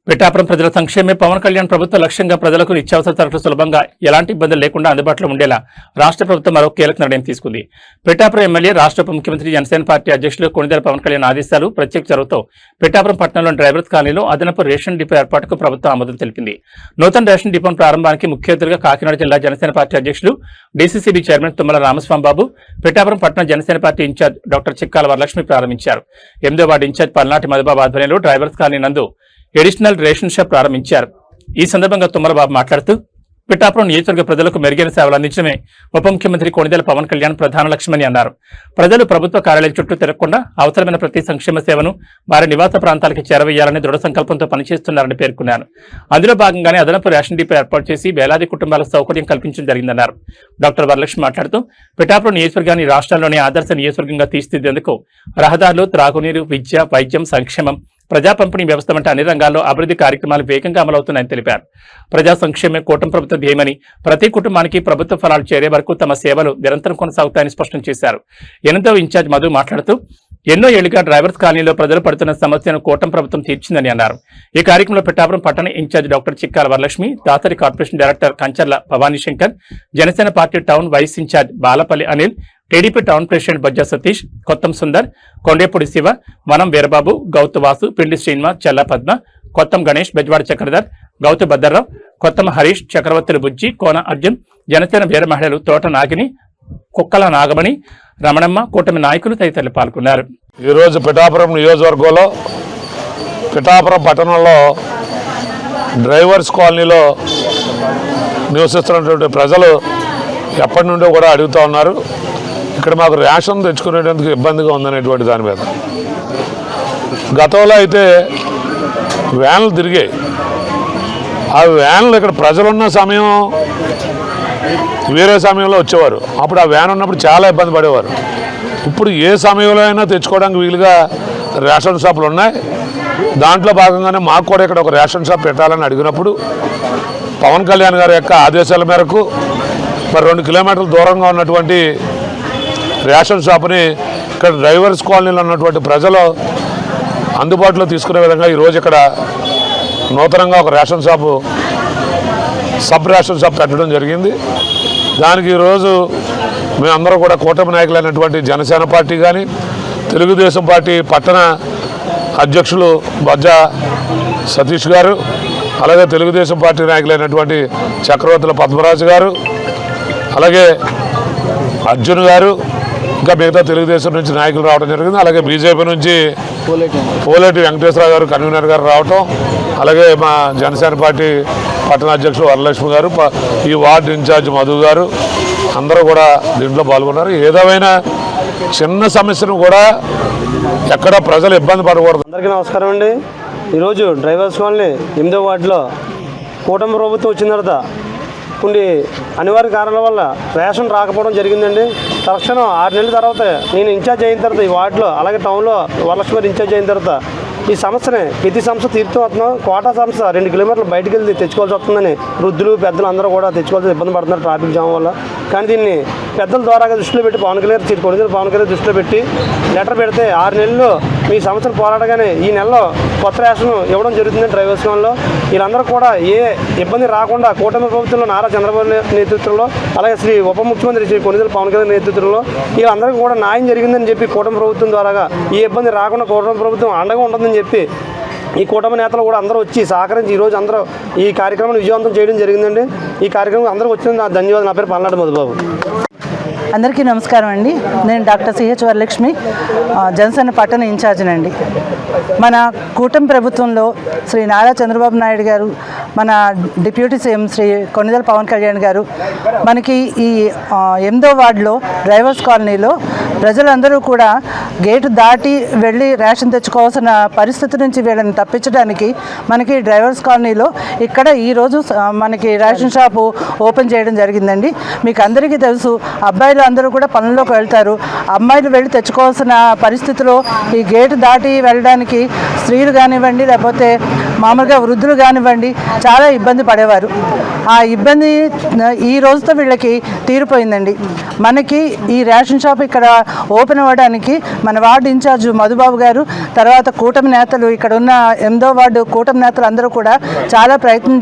పిఠాపురం ప్రజల సంక్షేమే పవన్ కళ్యాణ్ ప్రభుత్వ లక్ష్యంగా ప్రజలకు నిత్యావసర సరుకులు సులభంగా ఎలాంటి ఇబ్బందులు లేకుండా అందుబాటులో ఉండేలా రాష్ట్ర ప్రభుత్వం మరో కీలక నిర్ణయం తీసుకుంది. పిఠాపురం ఎమ్మెల్యే రాష్ట్ర ఉప ముఖ్యమంత్రి జనసేన పార్టీ అధ్యక్షులు కొణిదెల పవన్ కళ్యాణ్ ఆదేశాలు ప్రత్యేక చొరవతో పిఠాపురం పట్టణంలోని డ్రైవర్స్ కాలనీలో అదనపు రేషన్ డిపో ఏర్పాటుకు ప్రభుత్వం ఆమోదం తెలిపింది. నూతన రేషన్ డిపోను ప్రారంభానికి ముఖ్య అతిథిగా కాకినాడ జిల్లా జనసేన పార్టీ అధ్యక్షులు డీసీసీబీ చైర్మన్ తుమ్మల రామస్వామిబాబు, పిఠాపురం పట్టణ Janasena party incharge doctor Chikkala Varalakshmi ప్రారంభించారు. 8వ వార్డు ఇన్ఛార్జ్ పల్నాటి మధుబాబు ఆధ్వర్యంలో డ్రైవర్స్ కాలనీ నందు ఎడిషనల్ రేషన్ షాప్ ప్రారంభించారు. ఈ సందర్భంగా తుమ్మలబాబు మాట్లాడుతూ పిఠాపురం నియోజకవర్గ ప్రజలకు మెరుగైన సేవలు అందించడమే ఉప ముఖ్యమంత్రి కొణిదెల పవన్ కళ్యాణ్ ప్రధాన లక్ష్యమని అన్నారు. ప్రజలు ప్రభుత్వ కార్యాలయం చుట్టూ తిరగకుండా అవసరమైన ప్రతి సంక్షేమ సేవను వారి నివాస ప్రాంతాలకు చేరవేయాలని దృఢ సంకల్పంతో పనిచేస్తున్నారని పేర్కొన్నారు. అందులో భాగంగానే అదనపు రేషన్ డిపో ఏర్పాటు చేసి వేలాది కుటుంబాలకు సౌకర్యం కల్పించడం జరిగిందన్నారు. డాక్టర్ వరలక్ష్మి మాట్లాడుతూ పిఠాపురం నియోజకవర్గాన్ని రాష్ట్రంలోనే ఆదర్శ నియోజకవర్గంగా తీర్చిదిద్దేందుకు రహదారులు, త్రాగునీరు, విద్య, వైద్యం, సంక్షేమం, ప్రజా పంపిణీ వ్యవస్థ వంటి అన్ని రంగాల్లో అభివృద్ధి కార్యక్రమాలు వేగంగా అమలవుతున్నాయని తెలిపారు. ప్రజా సంక్షేమే కూటమి ప్రభుత్వ ధ్యేయమని, ప్రతి కుటుంబానికి ప్రభుత్వ ఫలాలు చేరే వరకు తమ సేవలు నిరంతరం కొనసాగుతాయని స్పష్టం చేశారు. 8వ ఇన్ఛార్జ్ మధు మాట్లాడుతూ ఎన్నో ఏళ్లుగా డ్రైవర్స్ కాలనీలో ప్రజలు పడుతున్న సమస్యను కూటమి ప్రభుత్వం తీర్చిందని అన్నారు. ఈ కార్యక్రమంలో పిఠాపురం పట్టణ incharge doctor Chikkala Varalakshmi, Dasari corporation director Kancharla Bhavani Shankar, Janasena party town vice incharge Balapalli Anil, TDP town president Bojja Satish, Kottam Sundar, Kondepudi Siva, Vanam Veerababu, Gouthu Vasu, పిండి శ్రీనివాస్, చెల్ల పద్మ, కొత్తం గణేష్, బెజ్వాడ చక్రధర్, గౌతు భద్రరావు, కొత్తం హరీష్, చక్రవర్తులు బుజ్జి, కోన అర్జున్, జనసేన వీర మహిళలు తోట నాగిని, కుక్కల నాగమణి, రమణమ్మ, కూటమి నాయకులు తదితరులు పాల్గొన్నారు. ఈరోజు పిఠాపురం నియోజకవర్గంలో పిఠాపురం పట్టణంలో డ్రైవర్స్ కాలనీలో నివసిస్తున్నటువంటి ప్రజలు ఎప్పటి నుండో కూడా అడుగుతూ ఉన్నారు. ఇక్కడ మాకు రేషన్ తెచ్చుకునేందుకు ఇబ్బందిగా ఉందనేటువంటి దాని మీద. గతంలో అయితే వ్యాన్లు తిరిగాయి. ఆ వ్యాన్లు ఇక్కడ ప్రజలున్న సమయం వేరే సమయంలో వచ్చేవారు. అప్పుడు ఆ వ్యాన్ ఉన్నప్పుడు చాలా ఇబ్బంది పడేవారు. ఇప్పుడు ఏ సమయంలో అయినా తెచ్చుకోవడానికి వీలుగా రేషన్ షాపులు ఉన్నాయి. దాంట్లో భాగంగానే మాకు కూడా ఇక్కడ ఒక రేషన్ షాప్ పెట్టాలని అడిగినప్పుడు పవన్ కళ్యాణ్ గారి యొక్క ఆదేశాల మేరకు మరి 2 కిలోమీటర్ల దూరంగా ఉన్నటువంటి రేషన్ షాపుని ఇక్కడ డ్రైవర్స్ కాలనీలో ఉన్నటువంటి ప్రజలు అందుబాటులో తీసుకునే విధంగా ఈరోజు ఇక్కడ నూతనంగా ఒక ration shop, sub ration shop పెట్టడం జరిగింది. దానికి ఈరోజు మేమందరూ కూడా కూటమి నాయకులైనటువంటి జనసేన పార్టీ కానీ, తెలుగుదేశం పార్టీ పట్టణ అధ్యక్షులు బొజ్జా సతీష్ గారు, అలాగే తెలుగుదేశం పార్టీ నాయకులైనటువంటి చక్రవర్తుల పద్మరాజు గారు, అలాగే అర్జున్ గారు, ఇంకా మిగతా తెలుగుదేశం నుంచి నాయకులు రావడం జరిగింది. అలాగే బీజేపీ నుంచి పోలేటి వెంకటేశ్వరరావు గారు కన్వీనర్ గారు రావటం, అలాగే మా జనసేన పార్టీ పట్టణ అధ్యక్షులు వరలక్ష్మి గారు, ఈ వార్డు ఇన్ఛార్జ్ మధు గారు అందరూ కూడా దీంట్లో పాల్గొన్నారు. ఏదేమైనా చిన్న సమస్యను కూడా ఎక్కడ ప్రజలు ఇబ్బంది పడకూడదు. అందరికీ నమస్కారం అండి. ఈరోజు డ్రైవర్స్ కాలనీ 8వ వార్డులో కూటమి ప్రభుత్వం వచ్చిన తర్వాత కొన్ని అనివార్య కారణాల వల్ల రేషన్ రాకపోవడం జరిగిందండి. తక్షణం 6 నెలల తర్వాత నేను ఇన్ఛార్జ్ అయిన తర్వాత ఈ వార్డులో, అలాగే టౌన్లో వరలక్ష్మి గారు ఇన్ఛార్జ్ అయిన తర్వాత ఈ సమస్యని ప్రతి సంస్థ తీరుతూ వస్తున్నాం. కోటా సంస్థ 2 కిలోమీటర్లు బయటకు వెళ్ళి తెచ్చుకోవాల్సి వస్తుందని వృద్ధులు, పెద్దలు అందరూ కూడా తెచ్చుకోవాల్సి ఇబ్బంది పడుతున్నారు ట్రాఫిక్ జామ్ వల్ల. కానీ దీన్ని పెద్దల ద్వారా దృష్టిలో పెట్టి పవన్ కళ్యాణ్ దృష్టిలో పెట్టి లెటర్ పెడితే 6 నెలల్లో మీ సమస్యలు పోరాడగానే ఈ నెలలో కొత్త రేషన్ ఇవ్వడం జరుగుతుంది డ్రైవర్స్ కాలనీలో. వీళ్ళందరూ కూడా ఏ ఇబ్బంది రాకుండా కూటమి ప్రభుత్వంలో నారా చంద్రబాబు నేతృత్వంలో, అలాగే శ్రీ ఉప ముఖ్యమంత్రి శ్రీ కొణిదెల పవన్ కళ్యాణ్ నేతృత్వంలో వీళ్ళందరికీ కూడా న్యాయం జరిగిందని చెప్పి కూటమి ప్రభుత్వం ద్వారా ఈ ఇబ్బంది రాకుండా కూటమి ప్రభుత్వం అండగా ఉంటుందని చెప్పి ఈ కూటమి నేతలు కూడా అందరూ వచ్చి సహకరించి ఈరోజు అందరూ ఈ కార్యక్రమాన్ని విజయవంతం చేయడం జరిగిందండి. ఈ కార్యక్రమం అందరూ వచ్చినందుకు నా ధన్యవాదాలు. నా పేరు పల్నాటి మధుబాబు. అందరికీ నమస్కారం అండి. నేను డాక్టర్ సిహెచ్ వరలక్ష్మి, జనసేన పట్టణ ఇన్ఛార్జినండి. మన కూటమి ప్రభుత్వంలో శ్రీ నారా చంద్రబాబు నాయుడు గారు, మన డిప్యూటీ సీఎం శ్రీ కొణిదెల పవన్ కళ్యాణ్ గారు మనకి ఈ 8వ వార్డులో డ్రైవర్స్ కాలనీలో ప్రజలందరూ కూడా గేటు దాటి వెళ్ళి రేషన్ తెచ్చుకోవాల్సిన పరిస్థితి నుంచి వీళ్ళని తప్పించడానికి మనకి డ్రైవర్స్ కాలనీలో ఇక్కడ ఈరోజు మనకి రేషన్ షాపు ఓపెన్ చేయడం జరిగిందండి. మీకు అందరికీ తెలుసు, అబ్బాయిలు అందరూ కూడా పనుల్లోకి వెళ్తారు. అమ్మాయిలు వెళ్ళి తెచ్చుకోవాల్సిన పరిస్థితిలో ఈ గేటు దాటి వెళ్ళడానికి స్త్రీలు కానివ్వండి, లేకపోతే మామూలుగా వృద్ధులు కానివ్వండి చాలా ఇబ్బంది పడేవారు. ఆ ఇబ్బంది ఈ రోజుతో వీళ్ళకి తీరిపోయిందండి. మనకి ఈ రేషన్ షాప్ ఇక్కడ ఓపెన్ అవ్వడానికి మన వార్డు ఇన్ఛార్జ్ మధుబాబు గారు, తర్వాత కూటమి నేతలు, ఇక్కడ ఉన్న 8వ వార్డు కూటమి నేతలు అందరూ కూడా చాలా ప్రయత్నం